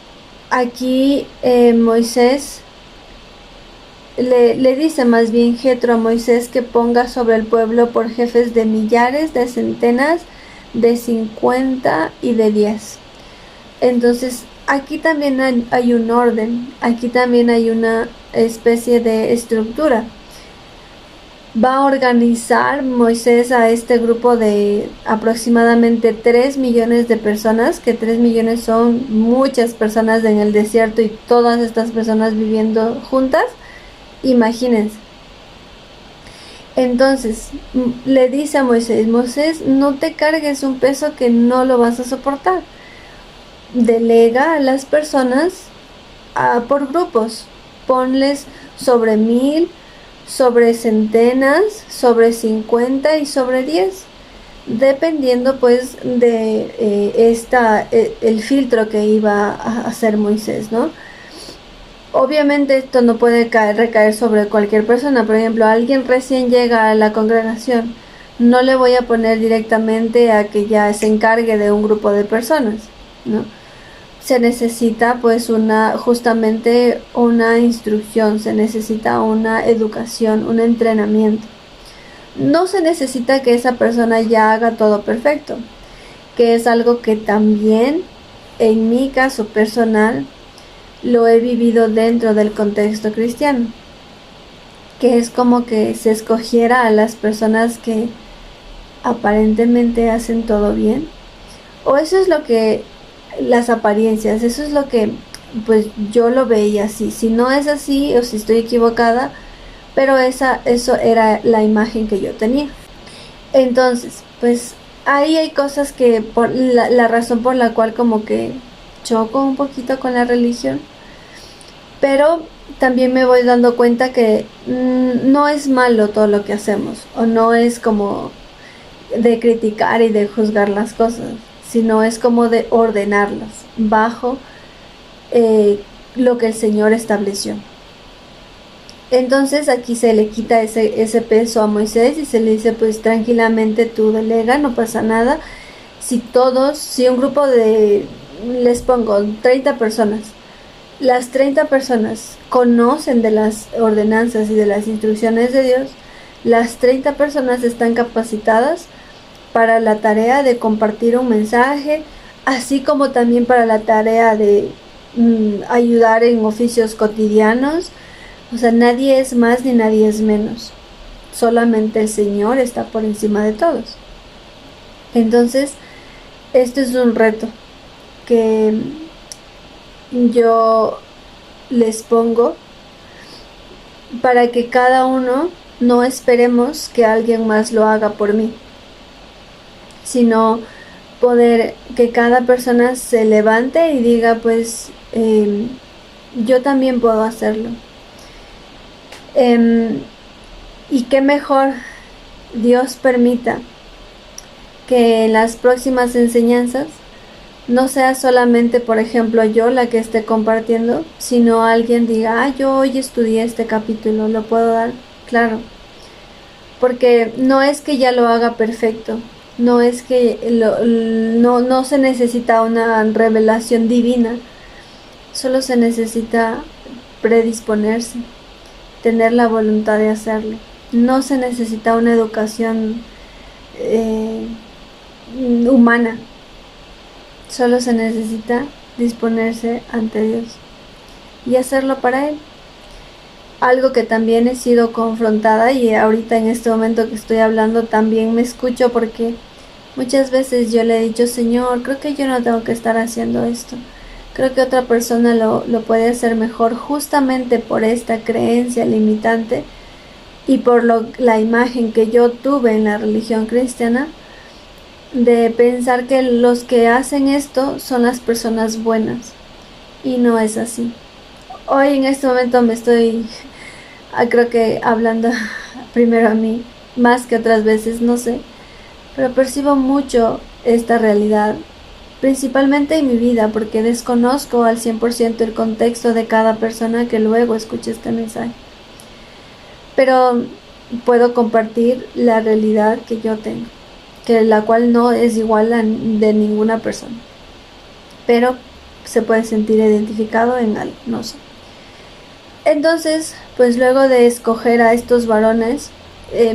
aquí Moisés le dice más bien Jetro a Moisés que ponga sobre el pueblo por jefes de millares, de centenas, de 50 y de 10. Entonces aquí también hay un orden, aquí también hay una especie de estructura. Va a organizar Moisés a este grupo de aproximadamente 3 millones de personas, que 3 millones son muchas personas en el desierto y todas estas personas viviendo juntas. Imagínense. Entonces le dice a Moisés, Moisés, no te cargues un peso que no lo vas a soportar. Delega a las personas por grupos, ponles sobre 1000, sobre centenas, sobre 50 y sobre 10, dependiendo pues de el filtro que iba a hacer Moisés, ¿no? Obviamente esto no puede recaer sobre cualquier persona. Por ejemplo, alguien recién llega a la congregación, no le voy a poner directamente a que ya se encargue de un grupo de personas, ¿no? Se necesita pues justamente una instrucción, se necesita una educación, un entrenamiento. No se necesita que esa persona ya haga todo perfecto, que es algo que también en mi caso personal lo he vivido dentro del contexto cristiano, que es como que se escogiera a las personas que aparentemente hacen todo bien, o eso es lo que las apariencias, eso es lo que pues yo lo veía así. Si no es así o si estoy equivocada, pero eso era la imagen que yo tenía. Entonces pues ahí hay cosas que por la razón por la cual como que choco un poquito con la religión, pero también me voy dando cuenta que no es malo todo lo que hacemos, o no es como de criticar y de juzgar las cosas, sino es como de ordenarlas bajo lo que el Señor estableció. Entonces aquí se le quita ese peso a Moisés y se le dice pues tranquilamente tú delega, no pasa nada. Si un grupo de, les pongo 30 personas, las 30 personas conocen de las ordenanzas y de las instrucciones de Dios, las 30 personas están capacitadas para la tarea de compartir un mensaje, así como también para la tarea de ayudar en oficios cotidianos. O sea, nadie es más ni nadie es menos. Solamente el Señor está por encima de todos. Entonces, esto es un reto que yo les pongo para que cada uno no esperemos que alguien más lo haga por mí, sino poder que cada persona se levante y diga, pues yo también puedo hacerlo. Y qué mejor Dios permita que en las próximas enseñanzas no sea solamente, por ejemplo, yo la que esté compartiendo, sino alguien diga, yo hoy estudié este capítulo, ¿lo puedo dar? Claro, porque no es que ya lo haga perfecto, no es que no se necesita una revelación divina, solo se necesita predisponerse, tener la voluntad de hacerlo. No se necesita una educación humana, solo se necesita disponerse ante Dios y hacerlo para Él. Algo que también he sido confrontada, y ahorita en este momento que estoy hablando también me escucho, porque muchas veces yo le he dicho, Señor, creo que yo no tengo que estar haciendo esto, creo que otra persona lo puede hacer mejor, justamente por esta creencia limitante y por la imagen que yo tuve en la religión cristiana, de pensar que los que hacen esto son las personas buenas, y no es así. Hoy en este momento me estoy, creo que hablando primero a mí, más que otras veces, no sé, pero percibo mucho esta realidad, principalmente en mi vida, porque desconozco al 100% el contexto de cada persona que luego escuche este mensaje. Pero puedo compartir la realidad que yo tengo, que la cual no es igual a de ninguna persona, pero se puede sentir identificado en algo, no sé. Entonces, pues luego de escoger a estos varones,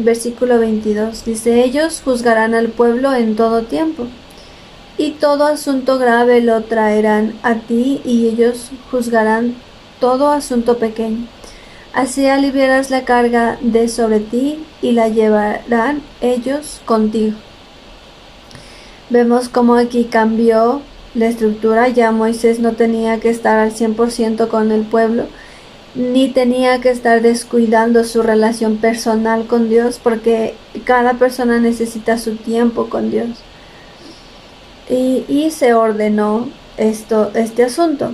versículo 22 dice, ellos juzgarán al pueblo en todo tiempo, y todo asunto grave lo traerán a ti, y ellos juzgarán todo asunto pequeño. Así aliviarás la carga de sobre ti, y la llevarán ellos contigo. Vemos cómo aquí cambió la estructura. Ya Moisés no tenía que estar al 100% con el pueblo, ni tenía que estar descuidando su relación personal con Dios, porque cada persona necesita su tiempo con Dios. Y se ordenó este asunto.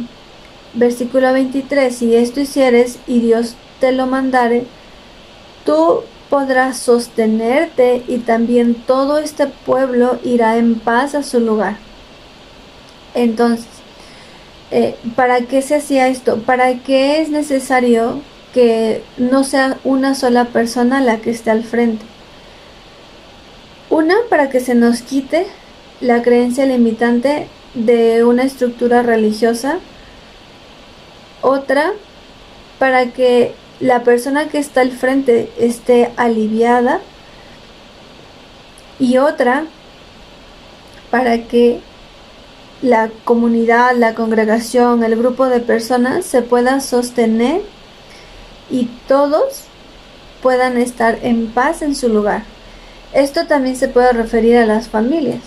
Versículo 23, si esto hicieres y Dios te lo mandare, tú podrás sostenerte, y también todo este pueblo irá en paz a su lugar. Entonces, ¿para qué se hacía esto? ¿Para qué es necesario que no sea una sola persona la que esté al frente? Una, para que se nos quite la creencia limitante de una estructura religiosa. Otra, para que la persona que está al frente esté aliviada. Y otra, para que la comunidad, la congregación, el grupo de personas se pueda sostener y todos puedan estar en paz en su lugar. Esto también se puede referir a las familias.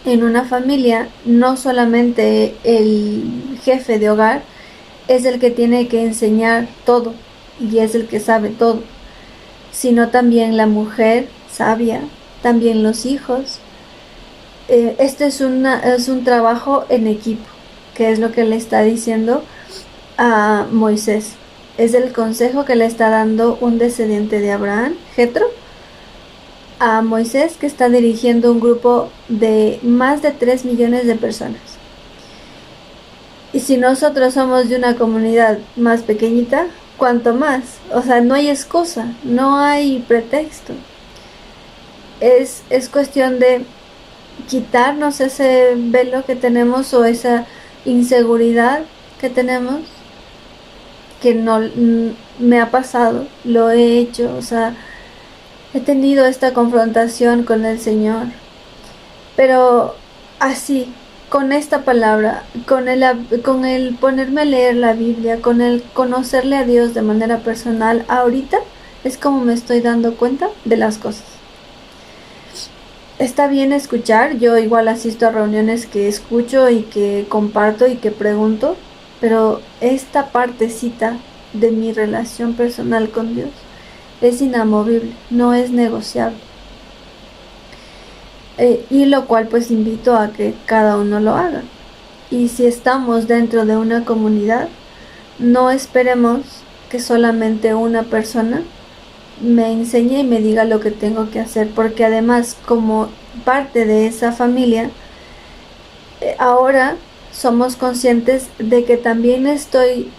En una familia, no solamente el jefe de hogar es el que tiene que enseñar todo y es el que sabe todo, sino también la mujer sabia, también los hijos. Este es un trabajo en equipo, que es lo que le está diciendo a Moisés. Es el consejo que le está dando un descendiente de Abraham, Jetro, a Moisés, que está dirigiendo un grupo de más de 3 millones de personas. Y si nosotros somos de una comunidad más pequeñita, ¿cuánto más? O sea, no hay excusa, no hay pretexto. Es cuestión de quitarnos ese velo que tenemos o esa inseguridad que tenemos, que no me ha pasado, lo he hecho, o sea, he tenido esta confrontación con el Señor, pero así, con esta palabra, con el ponerme a leer la Biblia, con el conocerle a Dios de manera personal, ahorita es como me estoy dando cuenta de las cosas. Está bien escuchar, yo igual asisto a reuniones que escucho y que comparto y que pregunto, pero esta partecita de mi relación personal con Dios es inamovible, no es negociable. Y lo cual pues invito a que cada uno lo haga. Y si estamos dentro de una comunidad, no esperemos que solamente una persona me enseñe y me diga lo que tengo que hacer, porque además como parte de esa familia, ahora somos conscientes de que también estoy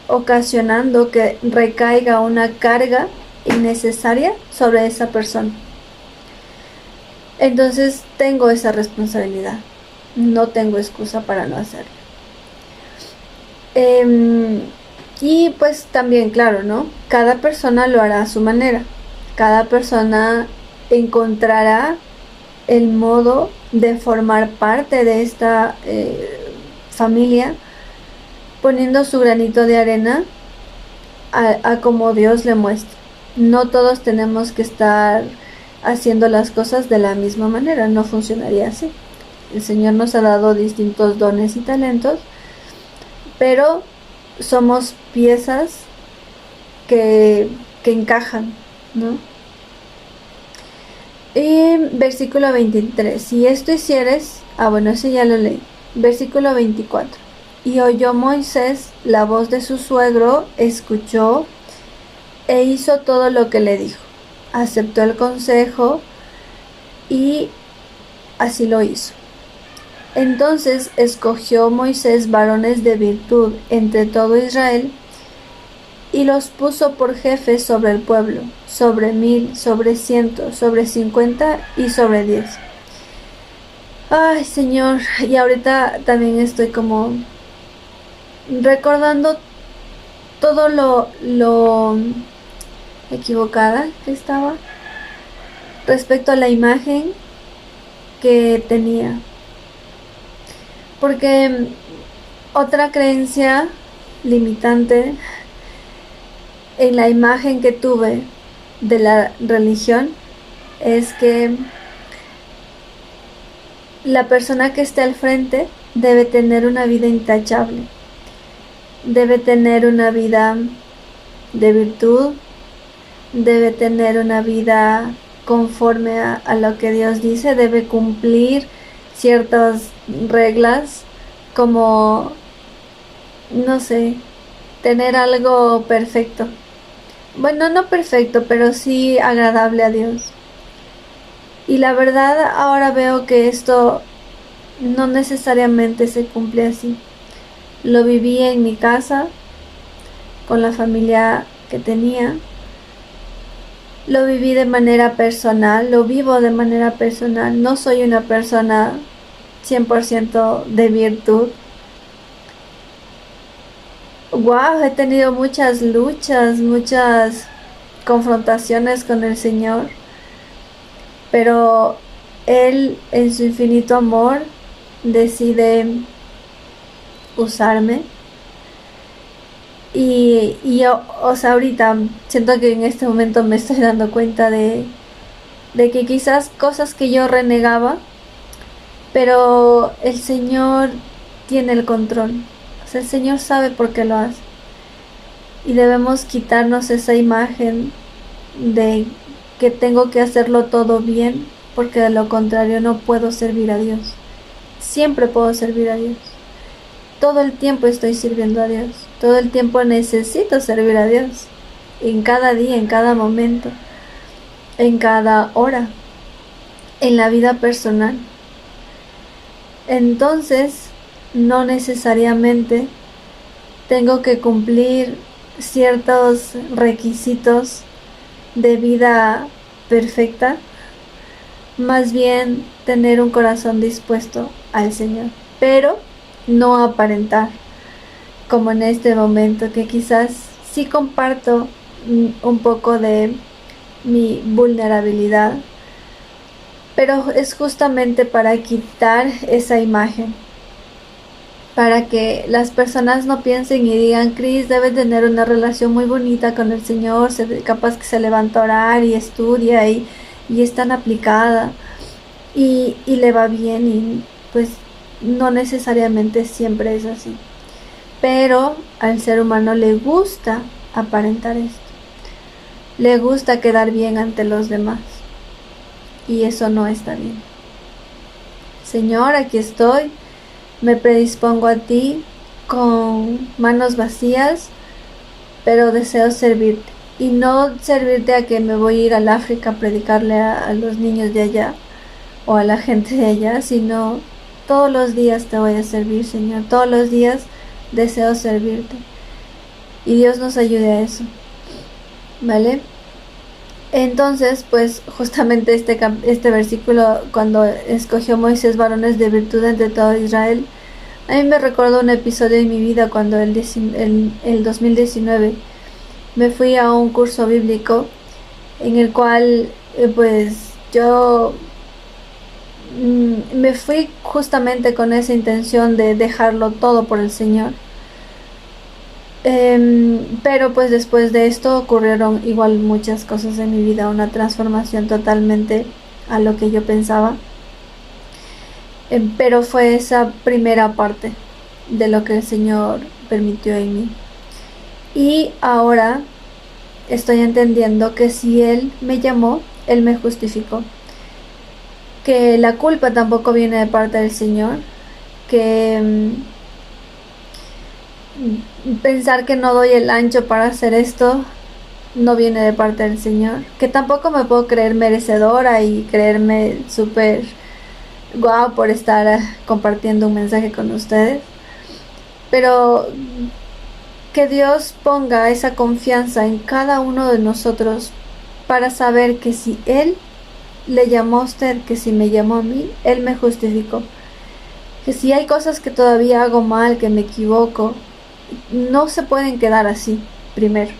ocasionando que recaiga una carga innecesaria sobre esa persona. Entonces tengo esa responsabilidad, no tengo excusa para no hacerlo. Y pues también, claro, ¿no? Cada persona lo hará a su manera. Cada persona encontrará el modo de formar parte de esta familia, poniendo su granito de arena a como Dios le muestra. No todos tenemos que estar haciendo las cosas de la misma manera, no funcionaría así. El Señor nos ha dado distintos dones y talentos, pero somos piezas que encajan, ¿no? Y versículo 23, si esto hicieres, bueno, ese ya lo leí. Versículo 24, y oyó Moisés la voz de su suegro, escuchó e hizo todo lo que le dijo. Aceptó el consejo y así lo hizo. Entonces escogió Moisés varones de virtud entre todo Israel y los puso por jefes sobre el pueblo, sobre 1000, sobre 100, sobre 50 y sobre 10. Ay, Señor, y ahorita también estoy como recordando todo lo equivocada que estaba respecto a la imagen que tenía. Porque otra creencia limitante en la imagen que tuve de la religión es que la persona que esté al frente debe tener una vida intachable, debe tener una vida de virtud, debe tener una vida conforme a lo que Dios dice, debe cumplir ciertas reglas como, no sé, tener algo perfecto. Bueno, no perfecto, pero sí agradable a Dios. Y la verdad, ahora veo que esto no necesariamente se cumple así. Lo viví en mi casa, con la familia que tenía. Lo viví de manera personal, lo vivo de manera personal. No soy una persona 100% de virtud. Wow, he tenido muchas luchas, muchas confrontaciones con el Señor, pero Él en su infinito amor decide usarme y yo, o sea, ahorita siento que en este momento me estoy dando cuenta de que quizás cosas que yo renegaba, pero el Señor tiene el control. O sea, el Señor sabe por qué lo hace. Y debemos quitarnos esa imagen de que tengo que hacerlo todo bien, porque de lo contrario no puedo servir a Dios. Siempre puedo servir a Dios. Todo el tiempo estoy sirviendo a Dios. Todo el tiempo necesito servir a Dios. En cada día, en cada momento, en cada hora, en la vida personal. Entonces, no necesariamente tengo que cumplir ciertos requisitos de vida perfecta, más bien tener un corazón dispuesto al Señor, pero no aparentar, como en este momento, que quizás sí comparto un poco de mi vulnerabilidad, pero es justamente para quitar esa imagen, para que las personas no piensen y digan, Cris debe tener una relación muy bonita con el Señor, capaz que se levanta a orar y estudia y es tan aplicada y le va bien, y pues no necesariamente siempre es así. Pero al ser humano le gusta aparentar esto, le gusta quedar bien ante los demás, y eso no está bien. Señor, aquí estoy, me predispongo a ti con manos vacías, pero deseo servirte. Y no servirte a que me voy a ir al África a predicarle a los niños de allá o a la gente de allá, sino todos los días te voy a servir, Señor. Todos los días deseo servirte. Y Dios nos ayude a eso, ¿vale? Entonces, pues justamente este versículo, cuando escogió Moisés varones de virtud entre todo Israel, a mí me recordó un episodio de mi vida cuando el 2019 me fui a un curso bíblico en el cual pues yo me fui justamente con esa intención de dejarlo todo por el Señor. Pero pues después de esto ocurrieron igual muchas cosas en mi vida, una transformación totalmente a lo que yo pensaba. Pero fue esa primera parte de lo que el Señor permitió en mí. Y ahora estoy entendiendo que si Él me llamó, Él me justificó. Que la culpa tampoco viene de parte del Señor. Que pensar que no doy el ancho para hacer esto no viene de parte del Señor. Que tampoco me puedo creer merecedora y creerme súper guau por estar compartiendo un mensaje con ustedes. Pero que Dios ponga esa confianza en cada uno de nosotros para saber que si Él le llamó a usted, que si me llamó a mí, Él me justificó. Que si hay cosas que todavía hago mal, que me equivoco, no se pueden quedar así. Primero,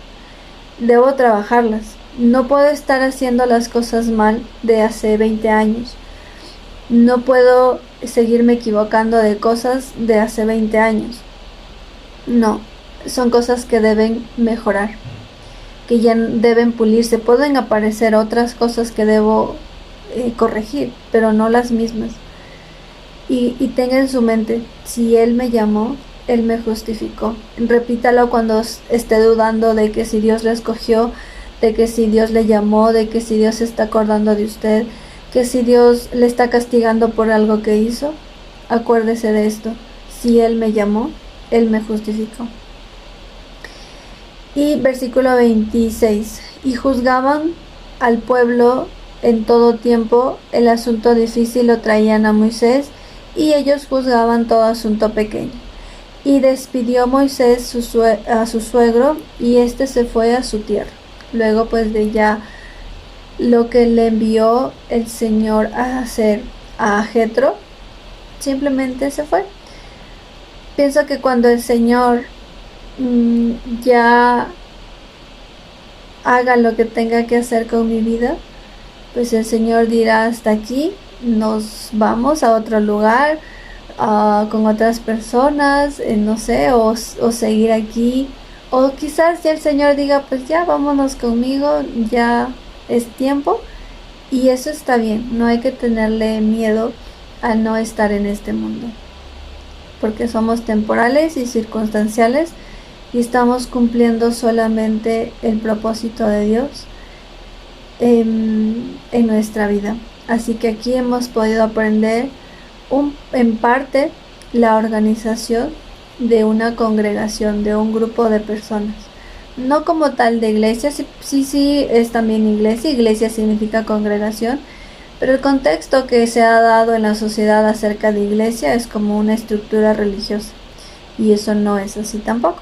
debo trabajarlas. No puedo estar haciendo las cosas mal de hace 20 años. No puedo seguirme equivocando de cosas de hace 20 años. No, son cosas que deben mejorar, que ya deben pulirse. Pueden aparecer otras cosas que debo corregir, pero no las mismas. Y tenga en su mente, si Él me llamó, Él me justificó. Repítalo cuando esté dudando de que si Dios le escogió, de que si Dios le llamó, de que si Dios se está acordando de usted, que si Dios le está castigando por algo que hizo. Acuérdese de esto: si Él me llamó, Él me justificó. Y versículo 26: y juzgaban al pueblo en todo tiempo, el asunto difícil lo traían a Moisés, y ellos juzgaban todo asunto pequeño. Y despidió Moisés a su suegro, y éste se fue a su tierra. Luego pues de ya lo que le envió el Señor a hacer a Jetro, simplemente se fue. Pienso que cuando el Señor ya haga lo que tenga que hacer con mi vida, pues el Señor dirá: hasta aquí, nos vamos a otro lugar, con otras personas, no sé, o seguir aquí. O quizás ya el Señor diga: pues ya vámonos conmigo, ya es tiempo. Y eso está bien, no hay que tenerle miedo a no estar en este mundo, porque somos temporales y circunstanciales, y estamos cumpliendo solamente el propósito de Dios en nuestra vida. Así que aquí hemos podido aprender en parte la organización de una congregación, de un grupo de personas. No como tal de iglesia, sí es también iglesia. Iglesia significa congregación, pero el contexto que se ha dado en la sociedad acerca de iglesia es como una estructura religiosa, y eso no es así tampoco.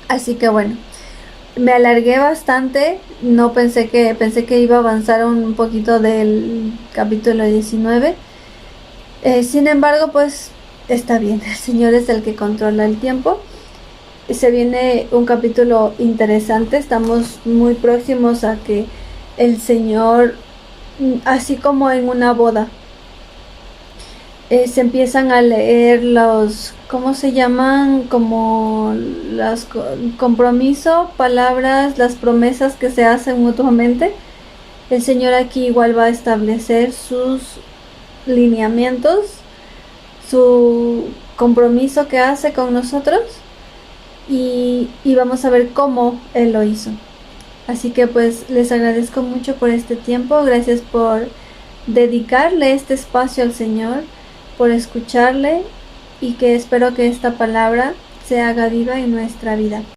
Así que bueno, me alargué bastante. No pensé que iba a avanzar un poquito del capítulo 19. Sin embargo, pues está bien, el Señor es el que controla el tiempo. se viene un capítulo interesante. Estamos muy próximos a que el Señor, así como en una boda, se empiezan a leer los, ¿cómo se llaman? Como los compromiso, palabras, las promesas que se hacen mutuamente. El Señor aquí igual va a establecer sus lineamientos, su compromiso que hace con nosotros, y vamos a ver cómo Él lo hizo. Así que pues les agradezco mucho por este tiempo, gracias por dedicarle este espacio al Señor, por escucharle, y que espero que esta palabra se haga viva en nuestra vida.